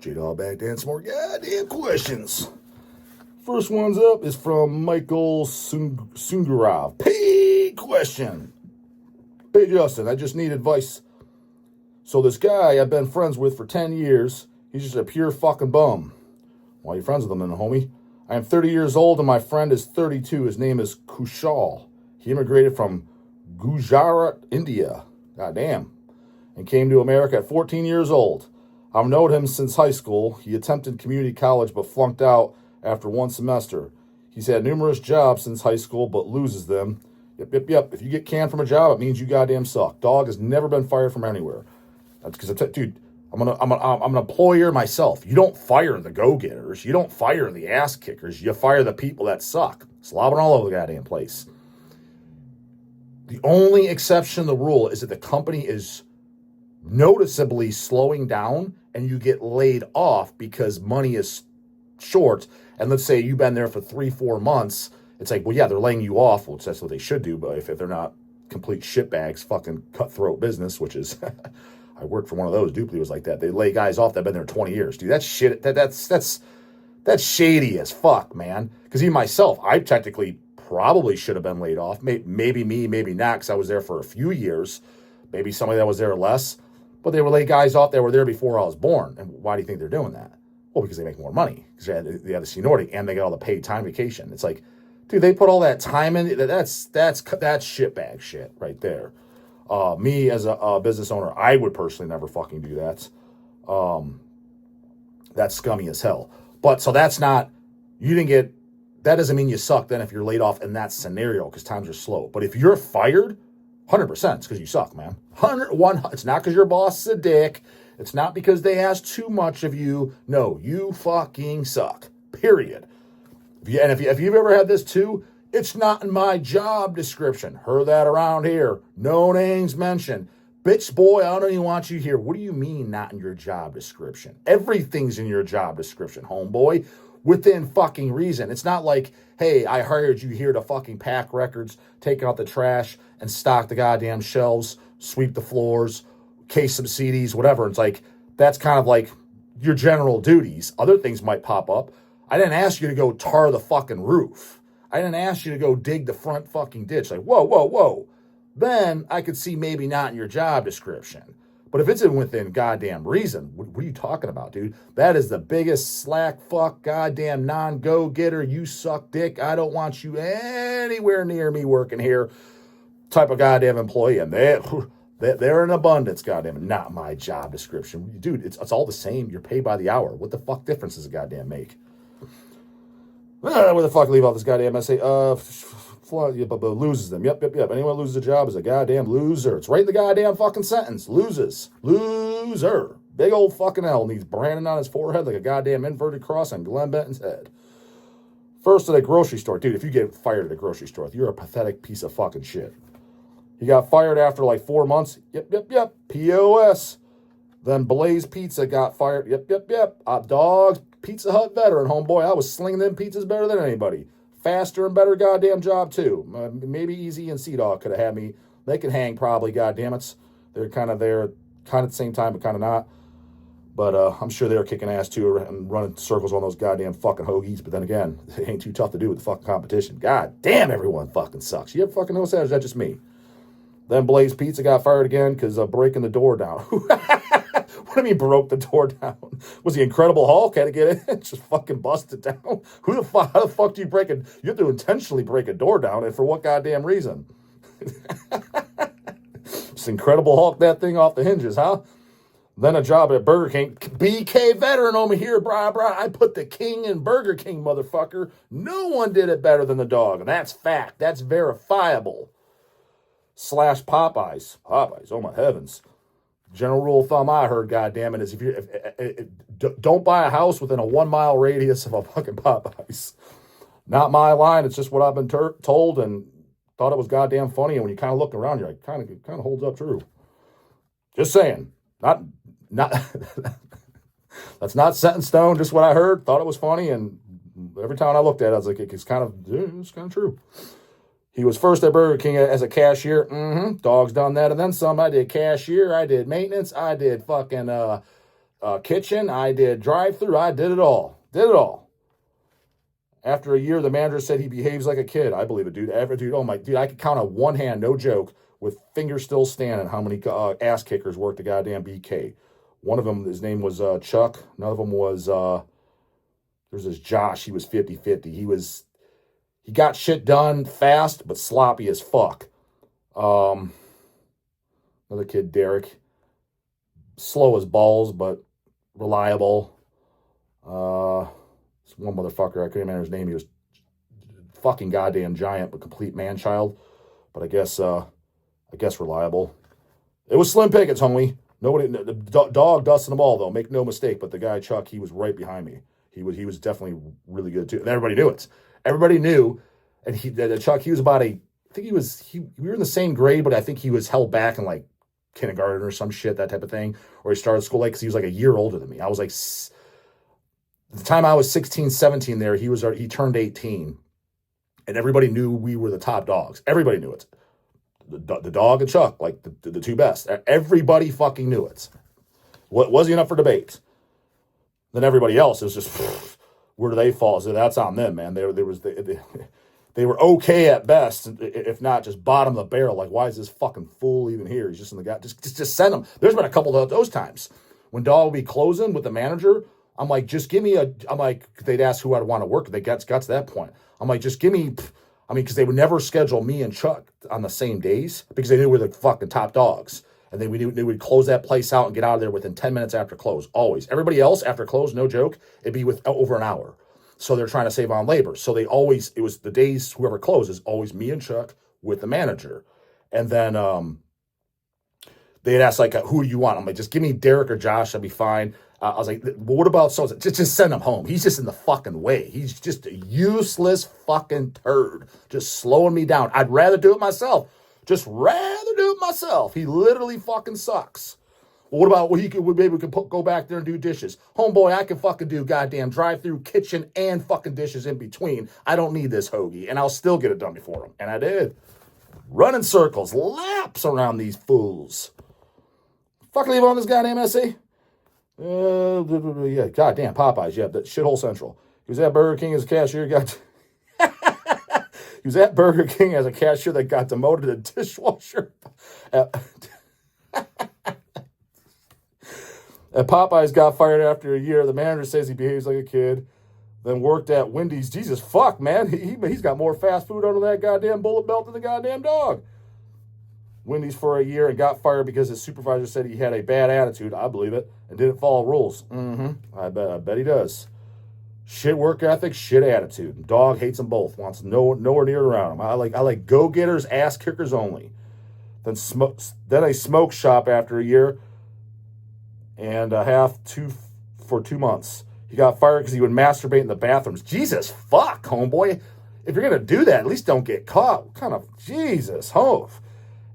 J-Dawg back to answer more goddamn questions. First one's up is from Michael Sungarov. Paid question. Hey, Justin, I just need advice. So this guy I've been friends with for 10 years, he's just a pure fucking bum. Why are you friends with him then, homie? I am 30 years old and my friend is 32. His name is Kushal. He immigrated from Gujarat, India. Goddamn. And came to America at 14 years old. I've known him since high school. He attempted community college but flunked out after one semester. He's had numerous jobs since high school but loses them. Yep. If you get canned from a job, it means you goddamn suck. Dawg has never been fired from anywhere. That's because, dude, I'm an employer myself. You don't fire the go-getters. You don't fire the ass kickers. You fire the people that suck. Slobbing all over the goddamn place. The only exception to the rule is that the company is noticeably slowing down and you get laid off because money is short. And let's say you've been there for 3-4 months. It's like, well, yeah, they're laying you off, which that's what they should do. But if they're not complete shitbags, fucking cutthroat business, which is, I worked for one of those. Dupley was like that. They lay guys off that have been there 20 years. Dude, that's shit. That's shady as fuck, man. Because even myself, I technically probably should have been laid off. Maybe me, maybe not, because I was there for a few years. Maybe somebody that was there less. But they were lay guys off that were there before I was born. And why do you think they're doing that? Well, because they make more money. Because they have the seniority and they get all the paid time vacation. It's like, dude, they put all that time in. That's shitbag shit right there. Me as a business owner, I would personally never fucking do that. That's scummy as hell. But so that's not, that doesn't mean you suck then if you're laid off in that scenario because times are slow. But if you're fired, 100% it's because you suck, man. 101. It's not because your boss is a dick. It's not because they ask too much of you. No, you fucking suck. Period. If you've ever had this too, it's not in my job description. Heard that around here. No names mentioned. Bitch, boy, I don't even want you here. What do you mean not in your job description? Everything's in your job description, homeboy. Within fucking reason. It's not like, hey, I hired you here to fucking pack records, take out the trash, and stock the goddamn shelves, sweep the floors, case some CDs, whatever. It's like, that's kind of like your general duties. Other things might pop up. I didn't ask you to go tar the fucking roof. I didn't ask you to go dig the front fucking ditch. Like, whoa. Then I could see maybe not in your job description. But if it's within goddamn reason, what are you talking about, dude? That is the biggest slack fuck goddamn non-go-getter. You suck dick. I don't want you anywhere near me working here type of goddamn employee. And they're in abundance, goddamn. Not my job description. Dude, it's all the same. You're paid by the hour. What the fuck difference does it goddamn make? Where the fuck leave out this goddamn essay? But loses them. Yep. Anyone loses a job is a goddamn loser. It's right in the goddamn fucking sentence. Loser. Big old fucking L needs branding on his forehead like a goddamn inverted cross on Glenn Benton's head. First at a grocery store. Dude, if you get fired at a grocery store, you're a pathetic piece of fucking shit. He got fired after like 4 months. Yep. POS. Then Blaze Pizza got fired. Yep. Dawg, Pizza Hut veteran, homeboy. I was slinging them pizzas better than anybody. Faster and better goddamn job, too. Maybe Easy and Sea-Dog could have had me. They can hang, probably, goddammits. They're kind of there, kind of at the same time, but kind of not. But I'm sure they're kicking ass, too, and running circles on those goddamn fucking hoagies. But then again, it ain't too tough to do with the fucking competition. God damn, everyone fucking sucks. You ever fucking notice that, or is that just me? Then Blaze Pizza got fired again because of breaking the door down. What do you mean broke the door down? Was the Incredible Hulk? Had to get in? Just fucking bust it down? How the fuck do you break it? You have to intentionally break a door down, and for what goddamn reason? Just Incredible Hulk that thing off the hinges, huh? Then a job at Burger King. BK veteran over here, brah. I put the king in Burger King, motherfucker. No one did it better than the dog, and that's fact. That's verifiable. / Popeyes. Popeyes, oh my heavens. General rule of thumb I heard, goddammit, is if don't buy a house within a 1 mile radius of a fucking Popeyes. Not my line. It's just what I've been told and thought it was goddamn funny. And when you kind of look around, you're like, kind of holds up true. Just saying. Not. That's not set in stone. Just what I heard. Thought it was funny, and every time I looked at it, I was like, it's kind of true. He was first at Burger King as a cashier. Dog's done that and then some. I did cashier. I did maintenance. I did fucking kitchen, I did drive-through, I did it all. Did it all. After a year, the manager said he behaves like a kid. I believe it, dude. Oh my, dude, I could count on one hand, no joke, with fingers still standing, how many ass kickers worked the goddamn BK. One of them, his name was Chuck. Another of them was, there's this Josh. He was 50-50. He got shit done fast, but sloppy as fuck. Another kid, Derek. Slow as balls, but reliable. One motherfucker, I couldn't remember his name. He was fucking goddamn giant, but complete man-child. But I guess reliable. It was slim pickings, homie. Nobody, the dog dusting them all, though. Make no mistake. But the guy Chuck, he was right behind me. He was definitely really good too, and everybody knew it. Everybody knew, and Chuck, he was about I think we were in the same grade, but I think he was held back in like kindergarten or some shit, that type of thing, or he started school late because he was like a year older than me. I was like, the time I was 16, 17 there, he turned 18, and everybody knew we were the top dogs. Everybody knew it. The dog and Chuck, like the two best. Everybody fucking knew it. What wasn't enough for debate. Then everybody else is just, where do they fall? So that's on them, man. They were okay at best, if not just bottom of the barrel. Like, why is this fucking fool even here? He's just in the guy. Just send him. There's been a couple of those times when Dawg would be closing with the manager. I'm like, just give me I'm like, they'd ask who I'd want to work with. They got to that point. I'm like, just give me, because they would never schedule me and Chuck on the same days because they knew we were the fucking top dogs. And then we knew we'd close that place out and get out of there within 10 minutes after close, always. Everybody else, after close, no joke, it'd be with over an hour. So they're trying to save on labor. So it was the days whoever closes, always me and Chuck with the manager. And then they'd ask, like, who do you want? I'm like, just give me Derek or Josh, that'd be fine. I was like, well, what about so? Just send him home. He's just in the fucking way. He's just a useless fucking turd, just slowing me down. I'd rather do it myself. Just rather do it myself. He literally fucking sucks. Well, what about, maybe we could go back there and do dishes. Homeboy, I can fucking do goddamn drive-through, kitchen, and fucking dishes in between. I don't need this hoagie, and I'll still get it done before him. And I did. Running circles, laps around these fools. Fucking leave on this goddamn essay. Yeah, goddamn Popeyes. Yeah, that shithole central. He was at Burger King as a cashier. He was at Burger King as a cashier that got demoted to dishwasher. At Popeyes, got fired after a year. The manager says he behaves like a kid. Then worked at Wendy's. Jesus fuck, man. He's got more fast food under that goddamn bullet belt than the goddamn dog. Wendy's for a year and got fired because his supervisor said he had a bad attitude. I believe it. And didn't follow rules. I bet he does. Shit work ethic, shit attitude. Dawg hates them both. Wants nowhere near around them. I like go-getters, ass kickers only. Then a smoke shop after a year and a half for 2 months. He got fired because he would masturbate in the bathrooms. Jesus fuck, homeboy. If you're gonna do that, at least don't get caught. What kind of Jesus, hove.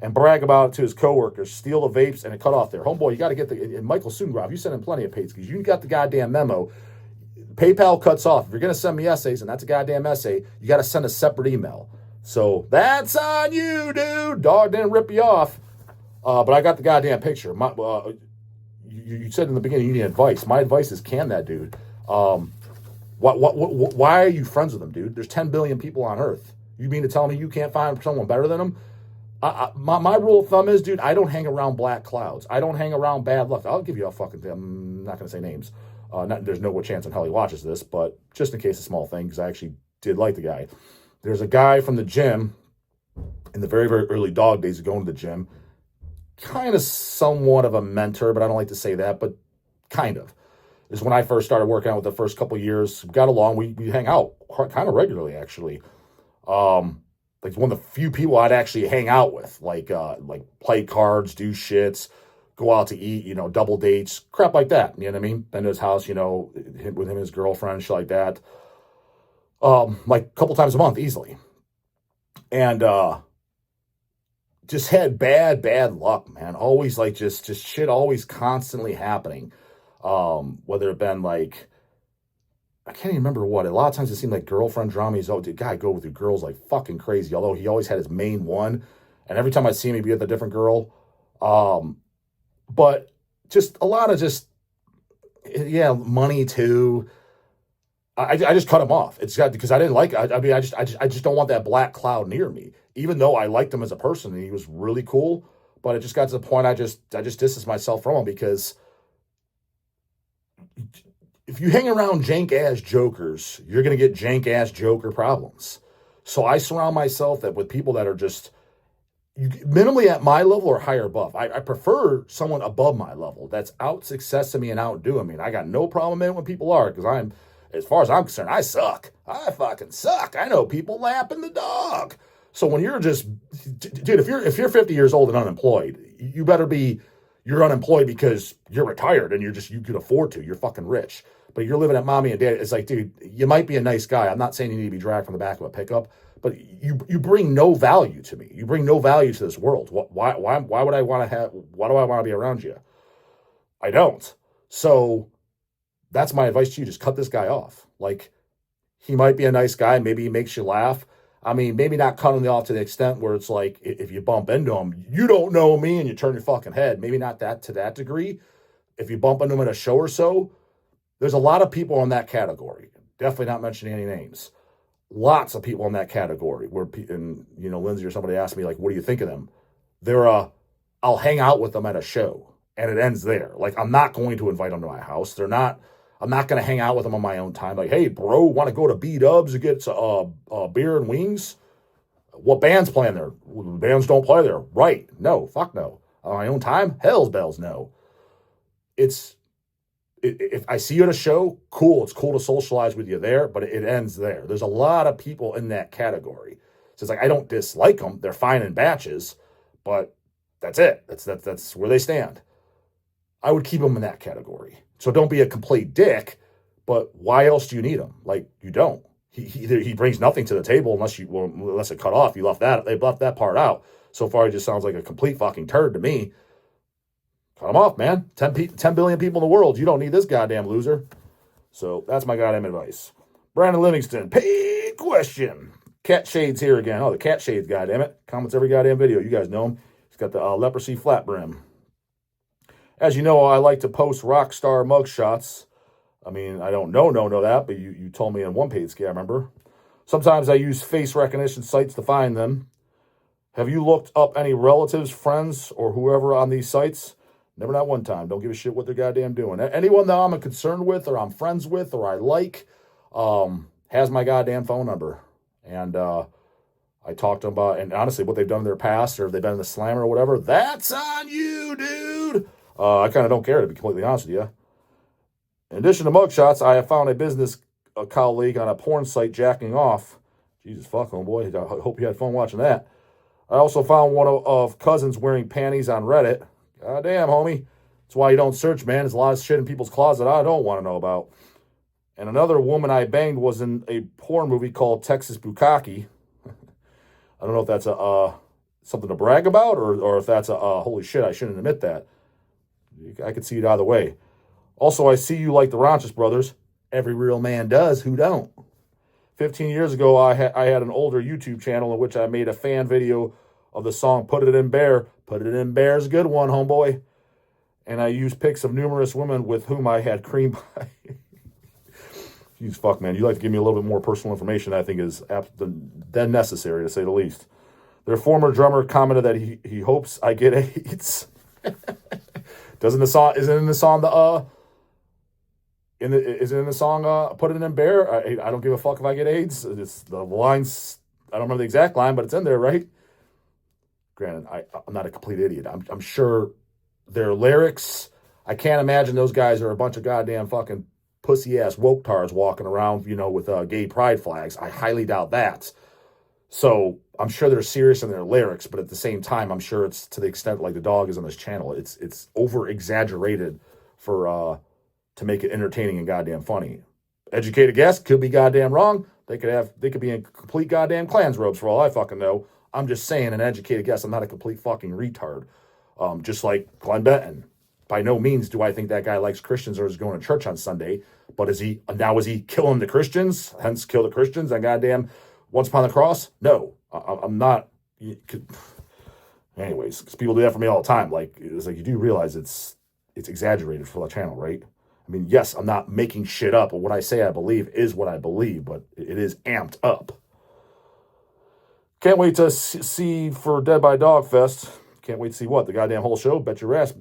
And brag about it to his coworkers. Steal the vapes and it cut off there. Homeboy, you got to get and Michael Sungrove, you sent him plenty of pays because you got the goddamn memo. PayPal cuts off. If you're going to send me essays, and that's a goddamn essay, you got to send a separate email. So that's on you, dude. Dawg didn't rip you off. But I got the goddamn picture. You said in the beginning you need advice. My advice is can that dude. Why are you friends with him, dude? There's 10 billion people on Earth. You mean to tell me you can't find someone better than him? My rule of thumb is, dude, I don't hang around black clouds. I don't hang around bad luck. I'll give you a fucking thing. I'm not going to say names. There's no chance in hell he watches this, but just in case a small thing, because I actually did like the guy. There's a guy from the gym in the very, very early Dawg days of going to the gym. Kind of somewhat of a mentor, but I don't like to say that, but kind of. This is when I first started working out with the first couple of years. Got along. We hang out kind of regularly, actually. Like one of the few people I'd actually hang out with, like play cards, do shits, go out to eat, double dates, crap like that. You know what I mean? Been to his house, with him and his girlfriend, shit like that. Like a couple times a month, easily. And just had bad luck, man. Always like just shit always constantly happening. Whether it been like, I can't even remember what. A lot of times it seemed like girlfriend drama. He's, the guy go with the girls like fucking crazy. Although he always had his main one. And every time I see him, he'd be with a different girl. But just a lot of just yeah, money too. I just cut him off. It's got because I didn't like. I mean, I just don't want that black cloud near me. Even though I liked him as a person and he was really cool, but it just got to the point I just distanced myself from him because if you hang around jank ass jokers, you're gonna get jank ass joker problems. So I surround myself with people that are just minimally at my level or higher above. I prefer someone above my level that's out successing me and outdoing me. And I got no problem in it when people are because as far as I'm concerned, I suck. I fucking suck. I know people lapping the dog. So when you're just, dude, if you're 50 years old and unemployed, you better be, you're unemployed because you're retired and you can afford to. You're fucking rich. But you're living at mommy and daddy. It's like, dude, you might be a nice guy. I'm not saying you need to be dragged from the back of a pickup, but you bring no value to me. You bring no value to this world. Why would I want to have? Why do I want to be around you? I don't. So that's my advice to you. Just cut this guy off. Like, he might be a nice guy. Maybe he makes you laugh. I mean, maybe not cutting him off to the extent where it's like if you bump into him, you don't know me, and you turn your fucking head. Maybe not that to that degree. If you bump into him at a show or so, there's a lot of people in that category. Definitely not mentioning any names. Lots of people in that category where, and Lindsay or somebody asked me, like, what do you think of them? I'll hang out with them at a show and it ends there. Like, I'm not going to invite them to my house. I'm not going to hang out with them on my own time. Like, hey, bro, want to go to B-Dubs and get beer and wings? What band's playing there? Bands don't play there. Right. No, fuck no. On my own time? Hell's bells no. If I see you at a show, cool. It's cool to socialize with you there, but it ends there. There's a lot of people in that category. So it's like, I don't dislike them. They're fine in batches, but that's it. That's where they stand. I would keep them in that category. So don't be a complete dick, but why else do you need him? Like, you don't. He brings nothing to the table unless it cut off. They left that part out. So far, he just sounds like a complete fucking turd to me. Cut him off, man. 10 billion people in the world. You don't need this goddamn loser. So that's my goddamn advice. Brandon Livingston, paid question. Cat Shades here again. Oh, the Cat Shades, goddammit. Comments every goddamn video. You guys know him. He's got the leprosy flat brim. As you know, I like to post rock star mugshots. I mean, I don't know that, but you told me in one page, I remember. Sometimes I use face recognition sites to find them. Have you looked up any relatives, friends, or whoever on these sites? Never, not one time. Don't give a shit what they're goddamn doing. Anyone that I'm concerned with or I'm friends with or I like has my goddamn phone number. And I talked to them about, and honestly, what they've done in their past or if they've been in the slammer or whatever, that's on you, dude. I kind of don't care, to be completely honest with you. In addition to mugshots, I have found a business colleague on a porn site jacking off. Jesus fuck, homeboy. I hope you had fun watching that. I also found one of cousins wearing panties on Reddit. God damn, homie. That's why you don't search, man. There's a lot of shit in people's closet I don't want to know about. And another woman I banged was in a porn movie called Texas Bukkake. I don't know if that's something to brag about or if that's holy shit, I shouldn't admit that. I could see it either way. Also, I see you like the Ronchus brothers. Every real man does. Who don't? 15 years ago, I had an older YouTube channel in which I made a fan video of the song Put It in Bear. Put It in Bear's a good one, homeboy. And I used pics of numerous women with whom I had cream pie. Jeez, fuck, man. You like to give me a little bit more personal information I think is than necessary, to say the least. Their former drummer commented that he hopes I get AIDS. Isn't in the song Put It in Bear? I don't give a fuck if I get AIDS. It's the lines, I don't remember the exact line, but it's in there, right? Granted, I'm not a complete idiot. I'm sure their lyrics, I can't imagine those guys are a bunch of goddamn fucking pussy-ass woke-tards walking around, with gay pride flags. I highly doubt that. So I'm sure they're serious in their lyrics, but at the same time, I'm sure it's to the extent like the Dawg is on this channel. It's over-exaggerated for to make it entertaining and goddamn funny. Educated guess could be goddamn wrong. They could be in complete goddamn Klans robes for all I fucking know. I'm just saying, an educated guess. I'm not a complete fucking retard. Just like Glenn Benton. By no means do I think that guy likes Christians or is going to church on Sunday. But is he killing the Christians? Hence, kill the Christians and goddamn once upon the cross? No, I'm not. Anyways, because people do that for me all the time. Like, it's like you do realize it's exaggerated for the channel, right? I mean, yes, I'm not making shit up, but what I say I believe is what I believe, but it is amped up. Can't wait to see for Dead by Dog Fest. Can't wait to see what? The goddamn whole show? Bet your ass.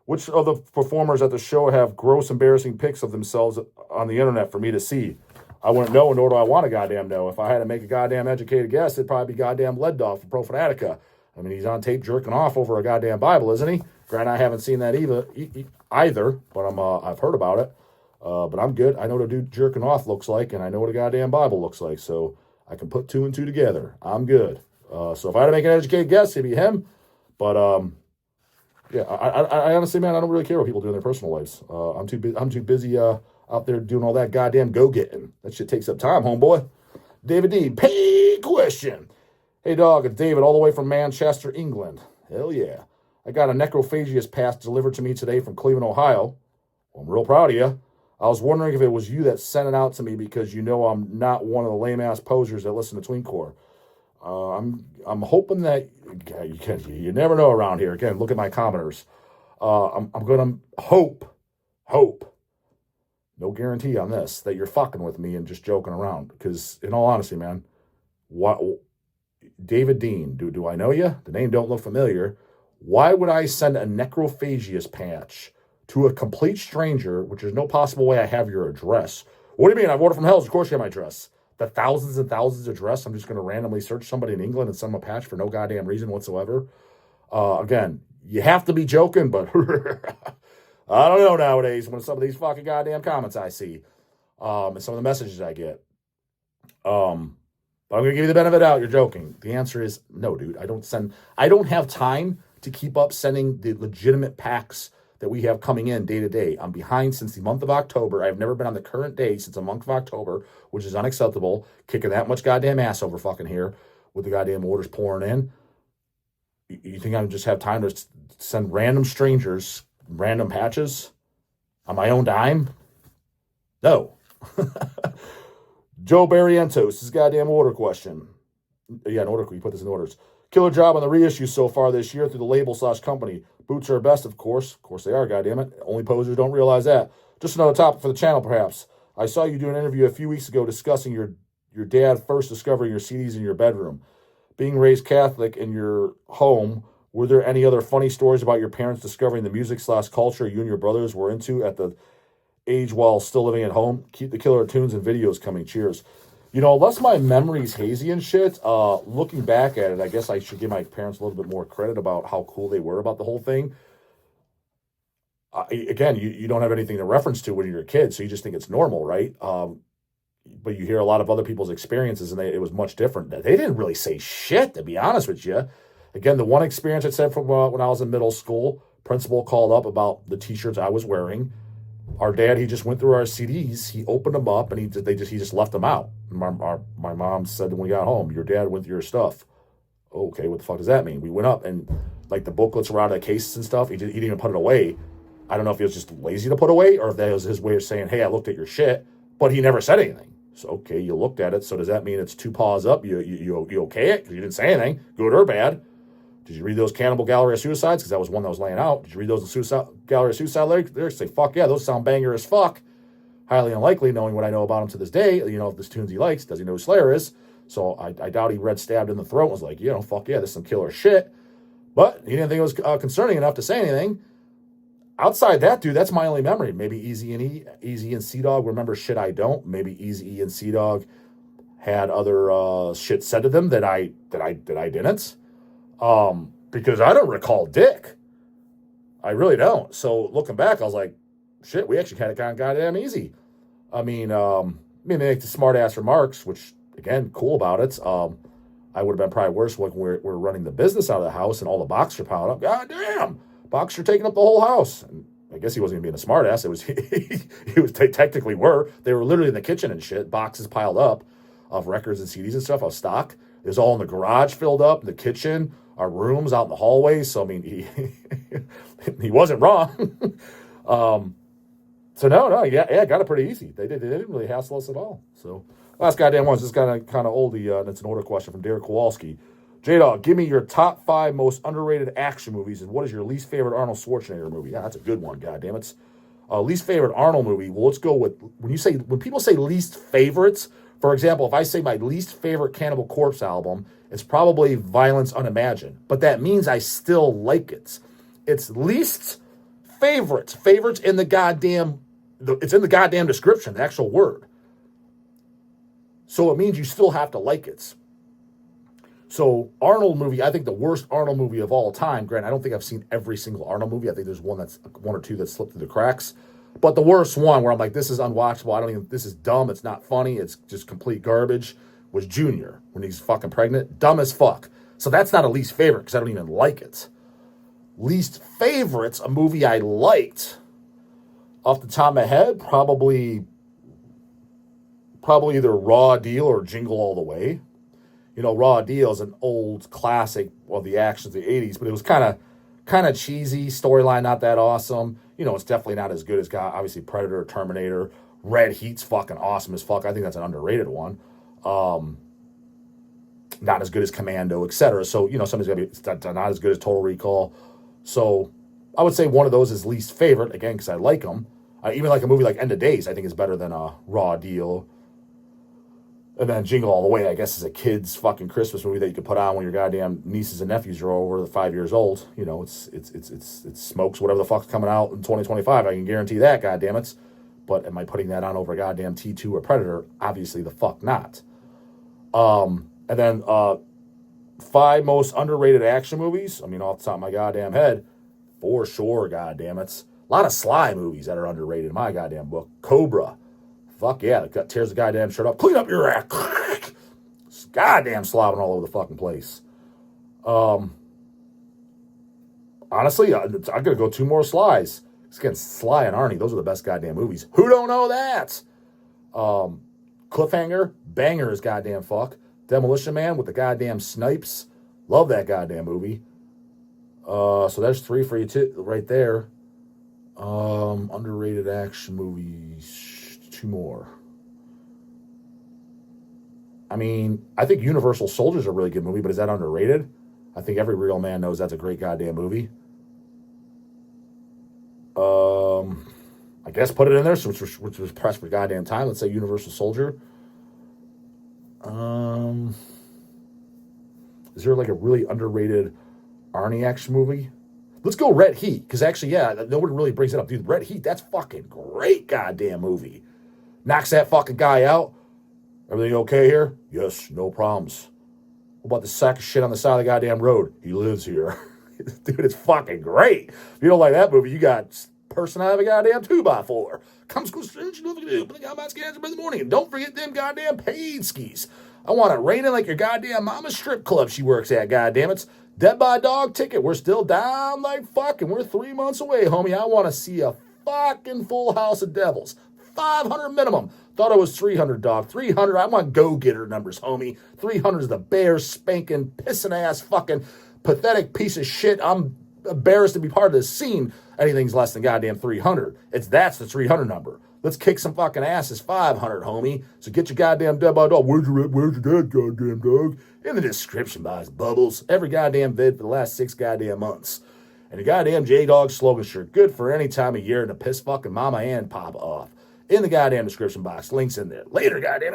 Which of the performers at the show have gross, embarrassing pics of themselves on the internet for me to see? I wouldn't know, nor do I want to goddamn know. If I had to make a goddamn educated guess, it'd probably be goddamn Lead Dog from Pro Fanatica. I mean, he's on tape jerking off over a goddamn Bible, isn't he? Granted, I haven't seen that either, but I've heard about it. But I'm good. I know what a dude jerking off looks like, and I know what a goddamn Bible looks like, so I can put two and two together. I'm good. So if I had to make an educated guess, it'd be him. But yeah, I honestly, man, I don't really care what people do in their personal lives. I'm too busy out there doing all that goddamn go-getting. That shit takes up time, homeboy. David D, pay question. Hey, dog, it's David, all the way from Manchester, England. Hell yeah. I got a necrophagius pass delivered to me today from Cleveland, Ohio. Well, I'm real proud of you. I was wondering if it was you that sent it out to me because you know I'm not one of the lame-ass posers that listen to Tweencore. I'm hoping that you never know around here. Again, look at my commenters. I'm gonna hope, no guarantee on this, that you're fucking with me and just joking around. Because in all honesty, man, what David Dean, do I know you? The name don't look familiar. Why would I send a necrophagius patch to a complete stranger, which there's no possible way I have your address? What do you mean? I've ordered from Hells. Of course you have my address. The thousands and thousands of address, I'm just going to randomly search somebody in England and send them a patch for no goddamn reason whatsoever. Again, you have to be joking, but I don't know nowadays when some of these fucking goddamn comments I see and some of the messages I get. But I'm going to give you the benefit out. You're joking. The answer is no, dude. I don't have time to keep up sending the legitimate packs that we have coming in day to day. I'm behind since the month of October. I've never been on the current day since the month of October, which is unacceptable. Kicking that much goddamn ass over fucking here with the goddamn orders pouring in. You think I just have time to send random strangers random patches on my own dime? No. Joe Barrientos, this is a goddamn order question. Yeah, an order. You put this in orders. Killer job on the reissue so far this year through the label/company. Boots are best, of course. Of course they are, goddammit. Only posers don't realize that. Just another topic for the channel, perhaps. I saw you do an interview a few weeks ago discussing your dad first discovering your CDs in your bedroom. Being raised Catholic in your home, were there any other funny stories about your parents discovering the music/culture you and your brothers were into at the age while still living at home? Keep the killer tunes and videos coming. Cheers. You know, unless my memory's hazy and shit, looking back at it, I guess I should give my parents a little bit more credit about how cool they were about the whole thing. Again, you don't have anything to reference to when you're a kid, so you just think it's normal, right? But you hear a lot of other people's experiences, and it was much different. They didn't really say shit, to be honest with you. Again, the one experience I said from when I was in middle school, principal called up about the T-shirts I was wearing. Our dad, he just went through our CDs, he opened them up, and he just left them out. My mom said when we got home, your dad went through your stuff. Okay, what the fuck does that mean? We went up, and like the booklets were out of the cases and stuff. He didn't even put it away. I don't know if he was just lazy to put away, or if that was his way of saying, hey, I looked at your shit, but he never said anything. So, okay, you looked at it, so does that mean it's two paws up? You okay it? Because you didn't say anything, good or bad. Did you read those Cannibal Gallery of Suicides? Because that was one that was laying out. Did you read those Gallery of Suicide lyrics? Say, fuck yeah, those sound banger as fuck. Highly unlikely, knowing what I know about him to this day. You know, if this tunes he likes, does he know who Slayer is? So I doubt he read Stabbed in the Throat and was like, fuck yeah, this is some killer shit. But he didn't think it was concerning enough to say anything. Outside that, dude, that's my only memory. Maybe Easy and Sea-Dog remember shit I don't. Maybe Easy and Sea-Dog had other shit said to them that I didn't. Because I don't recall Dick. I really don't. So looking back, I was like, shit, we actually kind of got goddamn easy. I mean, they make the smart ass remarks, which again, cool about it. I would have been probably worse when we're running the business out of the house and all the boxes are piled up. God damn, boxes are taking up the whole house. And I guess he wasn't even being a smart ass. It was they technically were. They were literally in the kitchen and shit, boxes piled up of records and CDs and stuff of stock. It was all in the garage filled up, in the kitchen, our rooms out in the hallway. So, I mean, he wasn't wrong. So, yeah, got it pretty easy. They didn't really hassle us at all. So, last goddamn one is just kind of oldie, and it's an order question from Derek Kowalski. J-Dog, give me your top 5 most underrated action movies, and what is your least favorite Arnold Schwarzenegger movie? Yeah, that's a good one, goddammit. Least favorite Arnold movie. Well, let's go with when people say least favorites. For example, if I say my least favorite Cannibal Corpse album, it's probably Violence Unimagined. But that means I still like it. It's least favorites. Favorites in the goddamn, it's in the goddamn description, the actual word. So it means you still have to like it. So Arnold movie, I think the worst Arnold movie of all time. Granted, I don't think I've seen every single Arnold movie. I think there's one or two that slipped through the cracks. But the worst one where I'm like, this is unwatchable. This is dumb. It's not funny. It's just complete garbage. Was Junior when he's fucking pregnant. Dumb as fuck. So that's not a least favorite because I don't even like it. Least favorites, a movie I liked off the top of my head, probably either Raw Deal or Jingle All the Way. You know, Raw Deal is an old classic of the actions of the 80s, but it was kind of cheesy, storyline not that awesome. You know, it's definitely not as good as, obviously, Predator, Terminator. Red Heat's fucking awesome as fuck. I think that's an underrated one. Not as good as Commando, etc. So, you know, something's going to be not as good as Total Recall. So, I would say one of those is least favorite, again, because I like them. Even like a movie like End of Days, I think is better than Raw Deal. And then Jingle All the Way, I guess, is a kid's fucking Christmas movie that you could put on when your goddamn nieces and nephews are over 5 years old. You know, it smokes whatever the fuck's coming out in 2025. I can guarantee that, goddammit. But am I putting that on over a goddamn T2 or Predator? Obviously the fuck not. And then 5 most underrated action movies. I mean, off the top of my goddamn head, for sure, goddammit. A lot of Sly movies that are underrated in my goddamn book. Cobra. Fuck yeah, tears the goddamn shirt off. Clean up your act. Goddamn slobbing all over the fucking place. Honestly, I'm going to go 2 more Slys. It's against Sly and Arnie. Those are the best goddamn movies. Who don't know that? Cliffhanger. Banger is goddamn fuck. Demolition Man with the goddamn snipes. Love that goddamn movie. So there's 3 for you too, right there. Underrated action movies. 2 more. I mean, I think Universal Soldier is a really good movie, but is that underrated? I think every real man knows that's a great goddamn movie. I guess put it in there, which was pressed for goddamn time. Let's say Universal Soldier. Is there like a really underrated Arnie action movie? Let's go Red Heat, because actually, yeah, nobody really brings it up. Dude, Red Heat, that's fucking great goddamn movie. Knocks that fucking guy out. Everything okay here? Yes, no problems. What about the sack of shit on the side of the goddamn road? He lives here. Dude, it's fucking great. If you don't like that movie, you got person out of a goddamn 2x4. Comes to strange, nothing to do. But I got my scans in the morning. And don't forget them goddamn paid skis. I want it raining like your goddamn mama's strip club she works at, goddammit. Dead by Dog ticket. We're still down like fucking. We're 3 months away, homie. I want to see a fucking full house of devils. 500 minimum. Thought it was 300, dog. 300. I want go-getter numbers, homie. 300 is the bear spanking, pissing ass, fucking pathetic piece of shit. I'm embarrassed to be part of this scene. Anything's less than goddamn 300. That's the 300 number. Let's kick some fucking asses. 500, homie. So get your goddamn dead by dog. Where's your dad, goddamn dog? In the description box, bubbles. Every goddamn vid for the last 6 goddamn months. And your goddamn J-Dog slogan shirt. Good for any time of year to piss fucking mama and papa off. In the goddamn description box. Links in there. Later, goddammit.